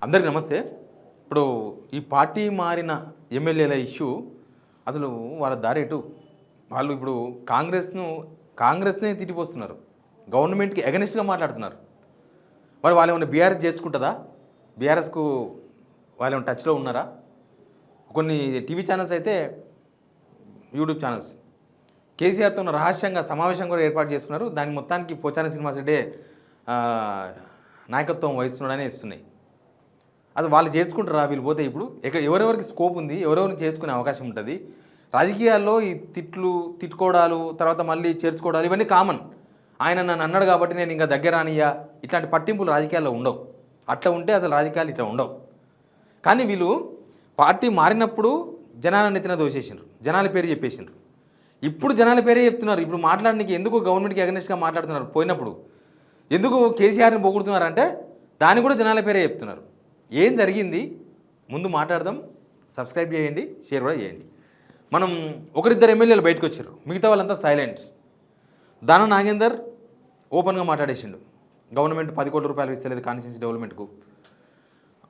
అందరికీ నమస్తే. ఇప్పుడు ఈ పార్టీ మారిన ఎమ్మెల్యేల ఇష్యూ అసలు వాళ్ళ దారి ఎటు? వాళ్ళు ఇప్పుడు కాంగ్రెస్‌నే తిట్టిపోస్తున్నారు. గవర్నమెంట్‌కి ఎగనెస్ట్‌గా మాట్లాడుతున్నారు. మరి వాళ్ళేమన్నా బీఆర్ఎస్ చేర్చుకుంటదా? బీఆర్ఎస్‌కు వాళ్ళేమన్నా టచ్‌లో ఉన్నారా? కొన్ని టీవీ ఛానల్స్ అయితే యూట్యూబ్ ఛానల్స్ కేసీఆర్‌తో రహస్యంగా సమావేశం కూడా ఏర్పాటు చేసుకున్నారు. దానికి మొత్తానికి పోచారం శ్రీనివాసరెడ్డే నాయకత్వం వహిస్తున్నాడనే ఇస్తున్నాయి. అది వాళ్ళు చేర్చుకుంటారా వీళ్ళు పోతే ఇప్పుడు? ఎవరెవరికి స్కోప్ ఉంది, ఎవరెవరిని చేర్చుకునే అవకాశం ఉంటుంది? రాజకీయాల్లో ఈ తిట్టుకోవడాలు, తర్వాత మళ్ళీ చేర్చుకోవడాలు ఇవన్నీ కామన్. ఆయన నన్ను అన్నాడు కాబట్టి నేను ఇంకా దగ్గర రానియ్యా, ఇట్లాంటి పట్టింపులు రాజకీయాల్లో ఉండవు. అట్లా ఉంటే అసలు రాజకీయాలు ఇట్లా ఉండవు. కానీ వీళ్ళు పార్టీ మారినప్పుడు జనాల నెత్తిన దోసేసిండ్రు, జనాల పేరు చెప్పేసిండ్రు. ఇప్పుడు జనాల పేరే చెప్తున్నారు. ఇప్పుడు మాట్లాడడానికి ఎందుకు గవర్నమెంట్కి అగెనిస్ట్గా మాట్లాడుతున్నారు? పోయినప్పుడు ఎందుకు కేసీఆర్ని పొగుడుతున్నారంటే దాన్ని కూడా జనాల పేరే చెప్తున్నారు. ఏం జరిగింది ముందు మాట్లాడదాం. సబ్స్క్రైబ్ చేయండి, షేర్ కూడా చేయండి. మనం ఒకరిద్దరు ఎమ్మెల్యేలు బయటకు వచ్చారు, మిగతా వాళ్ళంతా సైలెంట్. దాన నాగేందర్ ఓపెన్గా మాట్లాడేసిండు, గవర్నమెంట్ 10 కోట్ల రూపాయలు ఇస్తలేదు కాన్స్టిట్యూన్సీ డెవలప్మెంట్కు.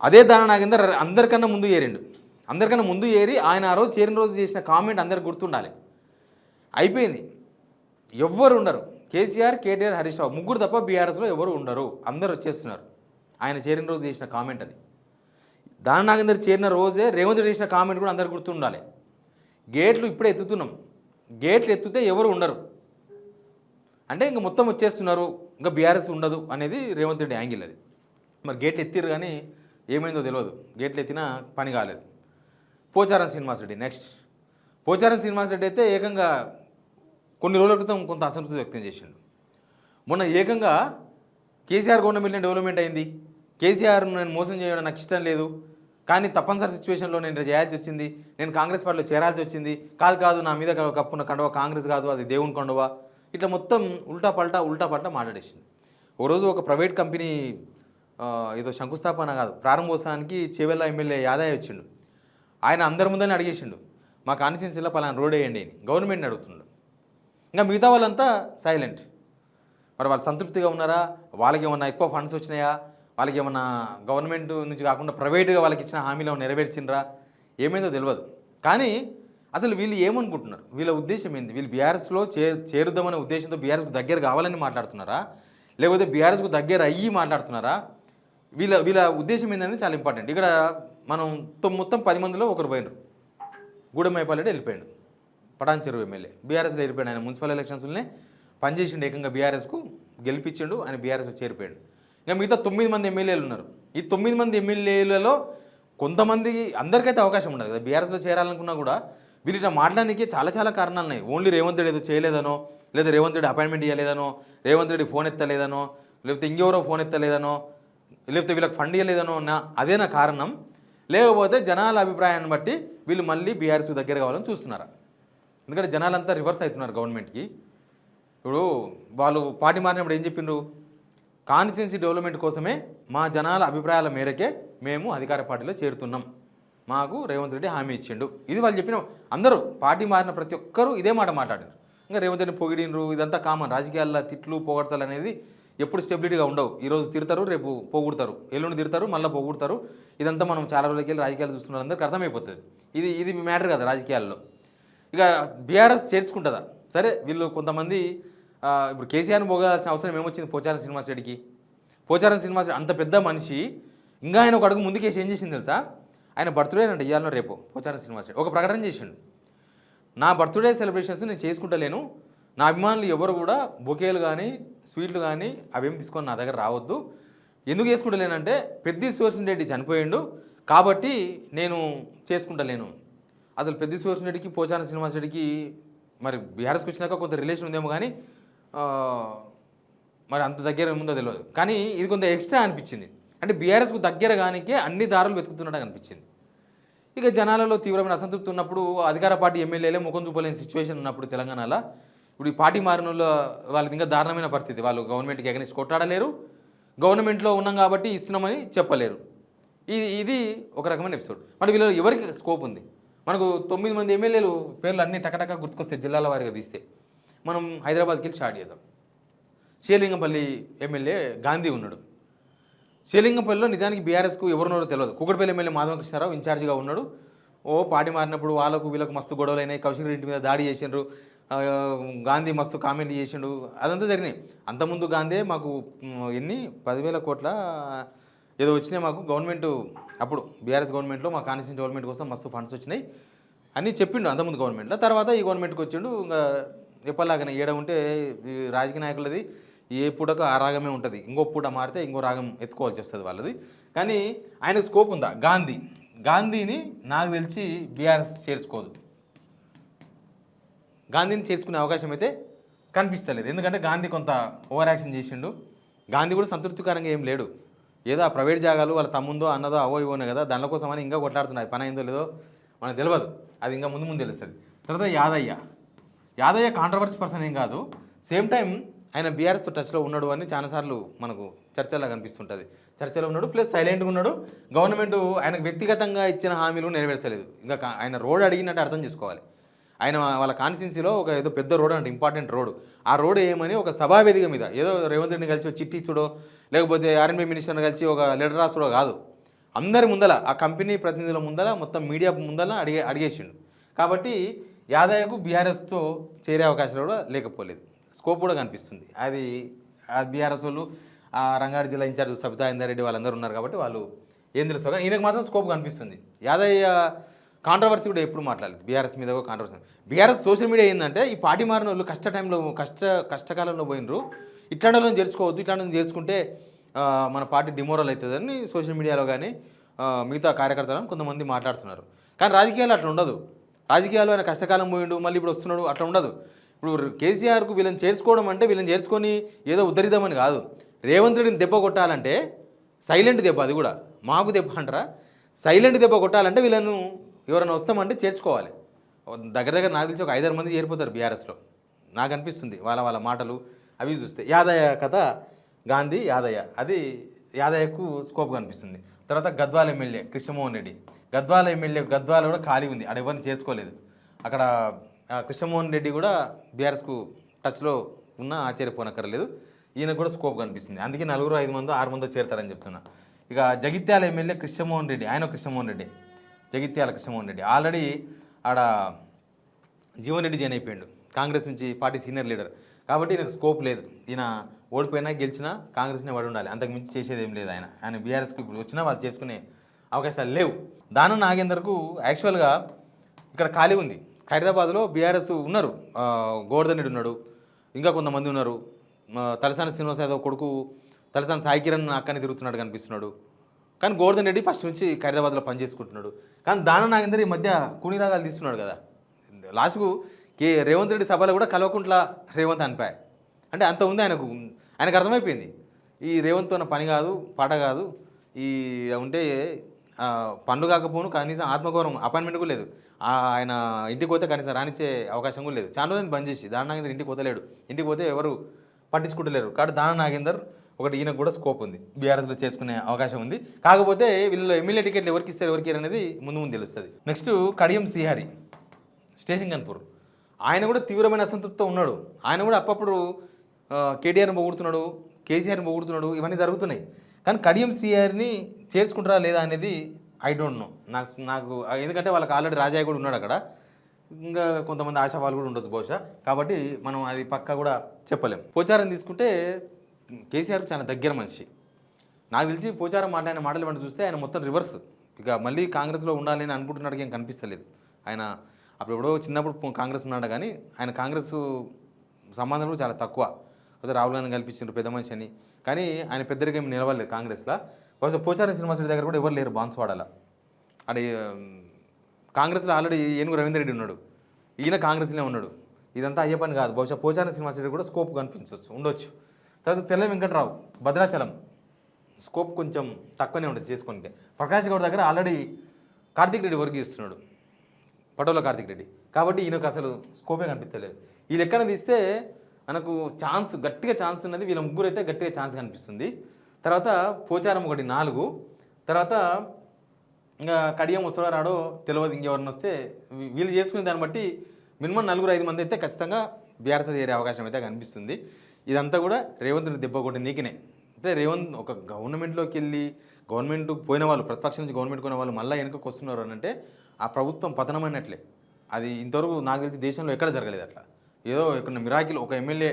అదే దాన నాగేందర్ అందరికన్నా ముందు ఏరిండు. అందరికన్నా ముందు ఏరి ఆయన ఆ రోజు చేరిన రోజు చేసిన కామెంట్ అందరికి గుర్తుండాలి. అయిపోయింది, ఎవ్వరు ఉండరు. కేసీఆర్, కేటీఆర్, హరీష్ రావు ముగ్గురు తప్ప బీఆర్ఎస్లో ఎవరు ఉండరు, అందరు వచ్చేస్తున్నారు. ఆయన చేరిన రోజు చేసిన కామెంట్ అది. దాన నాగేందర్ చేరిన రోజే రేవంత్ రెడ్డి చేసిన కామెంట్ కూడా అందరికి గుర్తుండాలి. గేట్లు ఇప్పుడే ఎత్తుతున్నాం, గేట్లు ఎత్తుతే ఎవరు ఉండరు అంటే ఇంక మొత్తం వచ్చేస్తున్నారు, ఇంకా బీఆర్ఎస్ ఉండదు అనేది రేవంత్ రెడ్డి యాంగిల్ అది. మరి గేట్లు ఎత్తిరు కానీ ఏమైందో తెలియదు, గేట్లు ఎత్తినా పని కాలేదు. పోచారం శ్రీనివాసరెడ్డి నెక్స్ట్. పోచారం శ్రీనివాసరెడ్డి అయితే ఏకంగా కొన్ని రోజుల క్రితం కొంత అసంతృప్తి వ్యక్తం చేసిండు. మొన్న ఏకంగా కేసీఆర్ గవర్నమెంట్ డెవలప్మెంట్ అయింది, కేసీఆర్ నేను మోసం చేయడం నాకు ఇష్టం లేదు, కానీ తప్పనిసరి సిచ్యువేషన్లో నేను చేయాల్సి వచ్చింది, నేను కాంగ్రెస్ పార్టీలో చేరాల్సి వచ్చింది, కాదు నా మీద కప్పున్న కండువ కాంగ్రెస్ కాదు, అది దేవుని కండువ, ఇట్లా మొత్తం ఉల్టా పల్టా మాట్లాడేసింది. ఓ రోజు ఒక ప్రైవేట్ కంపెనీ ఏదో శంకుస్థాపన కాదు ప్రారంభోత్సవానికి చేవెళ్ళ ఎమ్మెల్యే యాదయ్య వచ్చిండు. ఆయన అందరి ముందని అడిగేసిండు, మా కాన్స్టిట్యున్సీలో పలానా రోడ్ వేయండి అని గవర్నమెంట్ని అడుగుతున్నాడు. ఇంకా మిగతా వాళ్ళంతా సైలెంట్. మరి వాళ్ళు సంతృప్తిగా ఉన్నారా? వాళ్ళకి ఏమన్నా ఎక్కువ ఫండ్స్ వచ్చినాయా? వాళ్ళకి ఏమన్నా గవర్నమెంట్ నుంచి కాకుండా ప్రైవేట్గా వాళ్ళకి ఇచ్చిన హామీలు నెరవేర్చిండ్రా? ఏమైందో తెలియదు. కానీ అసలు వీళ్ళు ఏమనుకుంటున్నారు? వీళ్ళ ఉద్దేశం ఏంది? వీళ్ళు బీఆర్ఎస్లో చేరుద్దామనే ఉద్దేశంతో బీఆర్ఎస్కు దగ్గర కావాలని మాట్లాడుతున్నారా, లేకపోతే బీఆర్ఎస్కు దగ్గర అయ్యి మాట్లాడుతున్నారా? వీళ్ళ ఉద్దేశం ఏంటనేది చాలా ఇంపార్టెంట్. ఇక్కడ మనం మొత్తం 10 మందిలో ఒకరు పోయినరు. గూడెంమైపాలరెడ్డి వెళ్ళిపోయాడు, పటాన్ చెరువు ఎమ్మెల్యే బీఆర్ఎస్లో వెళ్ళిపోయాడు. ఆయన మున్సిపల్ ఎలక్షన్స్లోనే పనిచేసిండు, ఏకంగా బీఆర్ఎస్కు గెలిపించిండు, ఆయన బీఆర్ఎస్ చేరిపోయాడు. ఇంకా మిగతా 9 మంది ఎమ్మెల్యేలు ఉన్నారు. ఈ 9 మంది ఎమ్మెల్యేలలో కొంతమంది అందరికైతే అవకాశం ఉండదు కదా బీఆర్ఎస్లో చేరాలనుకున్నా కూడా. వీళ్ళు ఇట్లా మాట్లాడడానికి చాలా కారణాలు ఉన్నాయి. ఓన్లీ రేవంత్ రెడ్డి ఏదో చేయలేదనో, లేదా రేవంత్ రెడ్డి అపాయింట్మెంట్ ఇవ్వలేదనో, రేవంత్ రెడ్డి ఫోన్ ఎత్తలేదనో, లేకపోతే ఇంకెవరో ఫోన్ ఎత్తలేదనో, లేకపోతే వీళ్ళకి ఫండ్ ఇవ్వలేదనో అదేనా కారణం? లేకపోతే జనాల అభిప్రాయాన్ని బట్టి వీళ్ళు మళ్ళీ బీఆర్ఎస్ దగ్గర కావాలని చూస్తున్నారా? ఎందుకంటే జనాలంతా రివర్స్ అవుతున్నారు గవర్నమెంట్కి. ఇప్పుడు వాళ్ళు పార్టీ మారినప్పుడు ఏం చెప్పిండ్రు? కాన్స్టిట్యున్సీ డెవలప్మెంట్ కోసమే మా జనాల అభిప్రాయాల మేరకే మేము అధికార పార్టీలో చేరుతున్నాం, మాకు రేవంత్ రెడ్డి హామీ ఇచ్చిండు. ఇది వాళ్ళు చెప్పిన అందరూ పార్టీ మారిన ప్రతి ఒక్కరూ ఇదే మాట మాట్లాడారు. ఇంకా రేవంత్ రెడ్డిని పొగిడినరు, ఇదంతా కామన్. రాజకీయాల్లో తిట్లు పొగడతలు అనేది ఎప్పుడు స్టెబిలిటీగా ఉండవు. ఈరోజు తిడతారు, రేపు పోగొడతారు, ఎల్లుండి తిడతారు, మళ్ళీ పోగొడతారు. ఇదంతా మనం చాలా రోజులకి వెళ్ళి రాజకీయాలు చూస్తున్న అందరికీ అర్థమైపోతుంది. ఇది మ్యాటర్ కదా రాజకీయాల్లో. ఇక బీఆర్ఎస్ చేర్చుకుంటుందా? సరే, వీళ్ళు కొంతమంది ఇప్పుడు కేసీఆర్ని పోగాల్సిన అవసరం ఏమొచ్చింది పోచారం శ్రీనివాసరెడ్డికి? పోచారం శ్రీనివాసరెడ్డి అంత పెద్ద మనిషి, ఇంకా ఆయన ఒక అడుగు ముందుకేసి ఏం చేసింది తెలుసా? ఆయన బర్త్డే అంటే ఇవ్వాలనో రేపు పోచారం శ్రీనివాసరెడ్డి ఒక ప్రకటన చేసిండు. నా బర్త్డే సెలబ్రేషన్స్ నేను చేసుకుంటలేను, నా అభిమానులు ఎవరు కూడా బొకేలు కానీ స్వీట్లు కానీ అవేమి తీసుకొని నా దగ్గర రావద్దు. ఎందుకు చేసుకుంటలేనంటే పెద్ది సుదర్శన్ రెడ్డి చనిపోయిండు కాబట్టి నేను చేసుకుంటలేను. అసలు పెద్ది సుదర్శన్ రెడ్డికి పోచారం శ్రీనివాసరెడ్డికి మరి బీఆర్ఎస్కి వచ్చినాక కొంత రిలేషన్ ఉందేమో కానీ మరి అంత దగ్గర ఏముందో తెలియదు. కానీ ఇది కొంత ఎక్స్ట్రా అనిపించింది. అంటే బీఆర్ఎస్కు దగ్గర కానికే అన్ని దారులు వెతుకుతున్నట్టు అనిపించింది. ఇక జనాలలో తీవ్రమైన అసంతృప్తి ఉన్నప్పుడు అధికార పార్టీ ఎమ్మెల్యేలే ముఖం చూపలేని సిచ్యువేషన్ ఉన్నప్పుడు తెలంగాణలో ఇప్పుడు ఈ పార్టీ మారిన వాళ్ళది ఇంకా దారుణమైన పరిస్థితి. వాళ్ళు గవర్నమెంట్కి అగెనిస్ట్ కొట్టాడలేరు, గవర్నమెంట్లో ఉన్నాం కాబట్టి ఇస్తున్నామని చెప్పలేరు. ఇది ఒక రకమైన ఎపిసోడ్. మరి వీళ్ళు ఎవరికి స్కోప్ ఉంది? మనకు 9 మంది ఎమ్మెల్యేలు పేర్లు అన్నీ టకటక గుర్తుకొస్తే జిల్లాల వారిగా తీస్తే మనం హైదరాబాద్కి వెళ్ళి స్టార్ట్ చేద్దాం. శ్రీలింగంపల్లి ఎమ్మెల్యే గాంధీ ఉన్నాడు. శ్రీలింగంపల్లిలో నిజానికి బీఆర్ఎస్కు ఎవరున్నారో తెలియదు. కూకట్పల్లి ఎమ్మెల్యే మాధవకృష్ణారావు ఇన్ఛార్జిగా ఉన్నాడు. పార్టీ మారినప్పుడు వాళ్ళకు వీళ్ళకు మస్తు గొడవలు అయినాయి. కౌశిక్ రెడ్డి మీద దాడి చేసిండ్రు. గాంధీ మస్తు కామెంట్లు చేసిండు. అదంతా జరిగినాయి. అంతకుముందు గాంధీ మాకు ఎన్ని 10,000 కోట్ల ఏదో వచ్చినాయి మాకు గవర్నమెంట్, అప్పుడు బీఆర్ఎస్ గవర్నమెంట్లో మా కాన్స్టిట్యూన్సీ డెవలప్మెంట్ కోసం మస్తు ఫండ్స్ వచ్చినాయి అని చెప్పిండు అంతకుముందు గవర్నమెంట్లో. తర్వాత ఈ గవర్నమెంట్కి వచ్చిండు. ఇంకా ఎప్పటిలాగానే ఏడ ఉంటే రాజకీయ నాయకులది ఏ పూటకు ఆ రాగమే ఉంటుంది. ఇంకో పూట మారితే ఇంకో రాగం ఎత్తుకోవాల్సి వస్తుంది వాళ్ళది. కానీ ఆయనకు స్కోప్ ఉందా? గాంధీని నాకు తెలిసి బీఆర్ఎస్ చేర్చుకోదు. గాంధీని చేర్చుకునే అవకాశం అయితే కనిపిస్తలేదు. ఎందుకంటే గాంధీ కొంత ఓవర్ యాక్షన్ చేసిండు. గాంధీ కూడా సంతృప్తికరంగా ఏం లేడు. ఏదో ఆ ప్రైవేట్ జాగాలు వాళ్ళ తమ్ముందో అన్నదో అవో ఇవోనే కదా, దానిలో కోసమని ఇంకా కొట్లాడుతున్నాయి. పని అయిందో లేదో మనకు తెలియదు, అది ఇంకా ముందు ముందు తెలుస్తుంది. తర్వాత యాదయ్య కాంట్రవర్సీ పర్సన్ ఏం కాదు. సేమ్ టైం ఆయన బీఆర్ఎస్తో టచ్లో ఉన్నాడు అని చాలాసార్లు మనకు చర్చలో కనిపిస్తుంటుంది. చర్చలో ఉన్నాడు, ప్లస్ సైలెంట్గా ఉన్నాడు. గవర్నమెంట్ ఆయనకు వ్యక్తిగతంగా ఇచ్చిన హామీలు నెరవేర్చలేదు. ఇంకా ఆయన రోడ్ అడిగినట్టు అర్థం చేసుకోవాలి. ఆయన వాళ్ళ కాన్స్టిట్యున్సీలో ఒక ఏదో పెద్ద రోడ్ అంటే ఇంపార్టెంట్ రోడ్, ఆ రోడ్ ఏమని ఒక సభావేదిక మీద ఏదో రేవంత్ రెడ్డిని కలిసి చిట్టి ఇచ్చుడో లేకపోతే ఆర్ఎన్బీ మినిస్టర్ని కలిసి ఒక లెటర్ రాసుడో కాదు, అందరి ముందల ఆ కంపెనీ ప్రతినిధుల ముందల మొత్తం మీడియా ముందల అడిగేసిండు. కాబట్టి యాదయ్యకు బీఆర్ఎస్తో చేరే అవకాశాలు కూడా లేకపోలేదు. స్కోప్ కూడా కనిపిస్తుంది. అది బీఆర్ఎస్ వాళ్ళు ఆ రంగారెడ్డి జిల్లా ఇన్ఛార్జ్ సబితా ఇందారెడ్డి వాళ్ళందరూ ఉన్నారు కాబట్టి వాళ్ళు ఏం తెలుసు. ఈయనకు మాత్రం స్కోప్ కనిపిస్తుంది. యాదయ్య కాంట్రవర్సీ కూడా ఎప్పుడు మాట్లాడలేదు. బీఆర్ఎస్ మీద కాంట్రవర్సీ. బీఆర్ఎస్ సోషల్ మీడియా ఏంటంటే ఈ పార్టీ మారిన వాళ్ళు కష్టకాలంలో పోయినరు, ఇట్లాంటి చేర్చుకోవద్దు, ఇట్లాంటి చేర్చుకుంటే మన పార్టీ డిమోరల్ అవుతుందని సోషల్ మీడియాలో కానీ మిగతా కార్యకర్తలను కొంతమంది మాట్లాడుతున్నారు. కానీ రాజకీయాలు అట్లా ఉండదు. రాజకీయాలు ఆయన కష్టకాలం పోయిండు మళ్ళీ ఇప్పుడు వస్తున్నాడు అట్లా ఉండదు. ఇప్పుడు కేసీఆర్కు వీళ్ళని చేర్చుకోవడం అంటే వీళ్ళని చేర్చుకొని ఏదో ఉద్ధరిద్దామని కాదు. రేవంత్ రెడ్డిని దెబ్బ కొట్టాలంటే సైలెంట్ దెబ్బ, అది కూడా మాకు దెబ్బ అంటారా, సైలెంట్ దెబ్బ కొట్టాలంటే వీళ్ళను ఎవరైనా వస్తామంటే చేర్చుకోవాలి. దగ్గర నాకు తెలిసి ఒక 5-6 మంది చేరిపోతారు బీఆర్ఎస్లో నాకు అనిపిస్తుంది, వాళ్ళ మాటలు అవి చూస్తే. యాదయ్య కథ గాంధీ యాదయ్య, అది యాదయ్యకు స్కోప్ కనిపిస్తుంది. తర్వాత గద్వాల ఎమ్మెల్యే కృష్ణమోహన్ రెడ్డి, గద్వాల కూడా ఖాళీ ఉంది, అక్కడ ఎవరిని చేర్చుకోలేదు. అక్కడ కృష్ణమోహన్ రెడ్డి కూడా బీఆర్ఎస్కు టచ్లో ఉన్న ఆశ్చర్యపోనక్కర్లేదు, ఈయనకు కూడా స్కోప్ కనిపిస్తుంది. అందుకే 4-5 మందో 6 మందో చేరతారని చెప్తున్నా. ఇక జగిత్యాల ఎమ్మెల్యే కృష్ణమోహన్ రెడ్డి, ఆయన కృష్ణమోహన్ రెడ్డి, జగిత్యాల కృష్ణమోహన్ రెడ్డి ఆల్రెడీ ఆడ జీవన్ రెడ్డి జాయిన్ అయిపోయాడు, కాంగ్రెస్ నుంచి పార్టీ సీనియర్ లీడర్. కాబట్టి ఈయనకు స్కోప్ లేదు. ఈయన ఓడిపోయినా గెలిచినా కాంగ్రెస్నే పడి ఉండాలి, అంతకుమించి చేసేది ఏం లేదు. ఆయన బీఆర్ఎస్కి ఇప్పుడు వచ్చినా వాళ్ళు చేసుకునే అవకాశాలు లేవు. దానం నాగేందర్కు యాక్చువల్గా ఇక్కడ ఖాళీ ఉంది. హైదరాబాద్లో బీఆర్ఎస్ ఉన్నారు, గోవర్ధన్ రెడ్డి ఉన్నాడు, ఇంకా కొంతమంది ఉన్నారు. తలసాని శ్రీనివాస్ యాదవ్ కొడుకు తలసాని సాయి కిరణ్ అక్కని తిరుగుతున్నాడు కనిపిస్తున్నాడు. కానీ గోవర్ధన్ రెడ్డి ఫస్ట్ నుంచి హైదరాబాద్లో పనిచేసుకుంటున్నాడు. కానీ దానం నాగేందర్ ఈ మధ్య కూనిరాగాలు తీస్తున్నాడు కదా. లాస్ట్కు రేవంత్ రెడ్డి సభలో కూడా కల్వకుంట్ల రేవంత్ అనిపాయి. అంటే అంత ఉంది ఆయనకు అర్థమైపోయింది, ఈ రేవంత్తో ఉన్న పని కాదు పాట కాదు, ఈ ఉంటే పనులు కాకపోను కనీసం ఆత్మగౌరవం అపాయింట్మెంట్ కూడా లేదు. ఆయన ఇంటికి పోతే కనీసం రానిచ్చే అవకాశం కూడా లేదు. చాలా రోజులు బంద్ చేసి దానం నాగేందర్ ఇంటికి పోతలేడు, ఇంటికి పోతే ఎవరు పట్టించుకుంటలేరు. కాబట్టి దానం నాగేందర్ ఒకటి ఈయనకు కూడా స్కోప్ ఉంది, బీఆర్ఎస్లో చేసుకునే అవకాశం ఉంది. కాకపోతే వీళ్ళు ఎమ్మెల్యే టికెట్లు ఎవరికి ఇస్తారు ఎవరికి అనేది ముందు తెలుస్తుంది. నెక్స్ట్ కడియం శ్రీహరి, స్టేషన్ కన్పూర్, ఆయన కూడా తీవ్రమైన అసంతృప్తితో ఉన్నాడు. ఆయన కూడా అప్పుడప్పుడు కేటీఆర్ని పొగుడుతున్నాడు, కేసీఆర్ని పొగుడుతున్నాడు, ఇవన్నీ జరుగుతున్నాయి. కానీ కడియం శ్రీహరిని చేర్చుకుంటారా లేదా అనేది ఐ డోంట్ నో. నాకు ఎందుకంటే వాళ్ళకి ఆల్రెడీ రాజాయ్య కూడా ఉన్నాడు అక్కడ, ఇంకా కొంతమంది ఆశావాళ్ళు కూడా ఉండొచ్చు బహుశా. కాబట్టి మనం అది పక్కా కూడా చెప్పలేం. పోచారం తీసుకుంటే కేసీఆర్కి చాలా దగ్గర మనిషి. నాకు తెలిసి పోచారం మాట్లాడిన మాటలు ఇవన్నీ చూస్తే ఆయన మొత్తం రివర్స్, ఇక మళ్ళీ కాంగ్రెస్లో ఉండాలి అని అనుకుంటున్నాడు, ఏం కనిపిస్తలేదు. ఆయన అప్పుడు ఎప్పుడో చిన్నప్పుడు కాంగ్రెస్ ఉన్నాడు, కానీ ఆయన కాంగ్రెస్ సంబంధం కూడా చాలా తక్కువ. అదే రాహుల్ గాంధీ కల్పించారు పెద్ద మనిషి అని, కానీ ఆయన పెద్దరిగా ఏమి నిలవలేదు కాంగ్రెస్లో. బహుశా పోచారం శ్రీనివాసరెడ్డి దగ్గర కూడా ఎవరు లేరు బాన్స్వాడలో. అది కాంగ్రెస్లో ఆల్రెడీ ఏనుగు రవీందర్ రెడ్డి ఉన్నాడు, ఈయన కాంగ్రెస్లోనే ఉన్నాడు. ఇదంతా అయ్యే పని కాదు. బహుశా పోచారం శ్రీనివాసరెడ్డి కూడా స్కోప్ కనిపించవచ్చు, ఉండొచ్చు. తర్వాత తెల్ల వెంకట్రావు భద్రాచలం, స్కోప్ కొంచెం తక్కువనే ఉంటుంది చేసుకుంటే. ప్రకాష్ గౌడ్ దగ్గర ఆల్రెడీ కార్తిక్ రెడ్డి వర్క్ చేస్తున్నాడు, పటోల కార్తిక్ రెడ్డి. కాబట్టి ఈయనకు అసలు స్కోపే కనిపించలేదు. ఈ లెక్కన తీస్తే మనకు గట్టిగా ఛాన్స్ ఉన్నది వీళ్ళ ముగ్గురు అయితే గట్టిగా ఛాన్స్ కనిపిస్తుంది. తర్వాత పోచారం ఒకటి 4, తర్వాత ఇంకా కడియం వస్తాడో రాడో తెలియదు. ఇంకెవరిని వస్తే వీళ్ళు చేసుకునే దాన్ని బట్టి మినిమం 4-5 మంది అయితే ఖచ్చితంగా బీఆర్ఎస్ చేరే అవకాశం అయితే కనిపిస్తుంది. ఇదంతా కూడా రేవంత్ రెడ్డి దెబ్బ కొట్టి నీకినే అంటే రేవంత్ ఒక గవర్నమెంట్లోకి వెళ్ళి గవర్నమెంట్ పోయిన వాళ్ళు ప్రతిపక్షం నుంచి గవర్నమెంట్ పోయిన వాళ్ళు మళ్ళీ వెనుకకు వస్తున్నారు అని అంటే ఆ ప్రభుత్వం పతనమైనట్లే. అది ఇంతవరకు నాకు తెలిసి దేశంలో ఎక్కడ జరగలేదు అట్లా. ఏదో ఇక్కడ మిరాకిల్ ఒక ఎమ్మెల్యే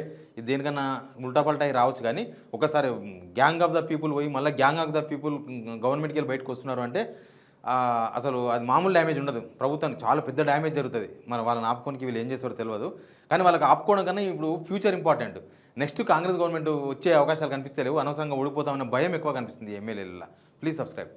దేనికన్నా ఉల్టాపల్టా అయి రావచ్చు కానీ ఒకసారి గ్యాంగ్ ఆఫ్ ద పీపుల్ పోయి మళ్ళీ గ్యాంగ్ ఆఫ్ ద పీపుల్ గవర్నమెంట్కి వెళ్ళి బయటకు వస్తున్నారు అంటే అసలు అది మామూలు డ్యామేజ్ ఉండదు. ప్రభుత్వానికి చాలా పెద్ద డ్యామేజ్ జరుగుతుంది. మరి వాళ్ళని ఆపుకోనికి వీళ్ళు ఏం చేస్తారో తెలియదు. కానీ వాళ్ళకి ఆపుకోవడం కన్నా ఇప్పుడు future important. Next Congress government వచ్చే అవకాశాలు కనిపిస్తే లేవు. అనవసరంగా ఓడిపోతామన్న భయం ఎక్కువ కనిపిస్తుంది ఎమ్మెల్యేలలో. Please subscribe.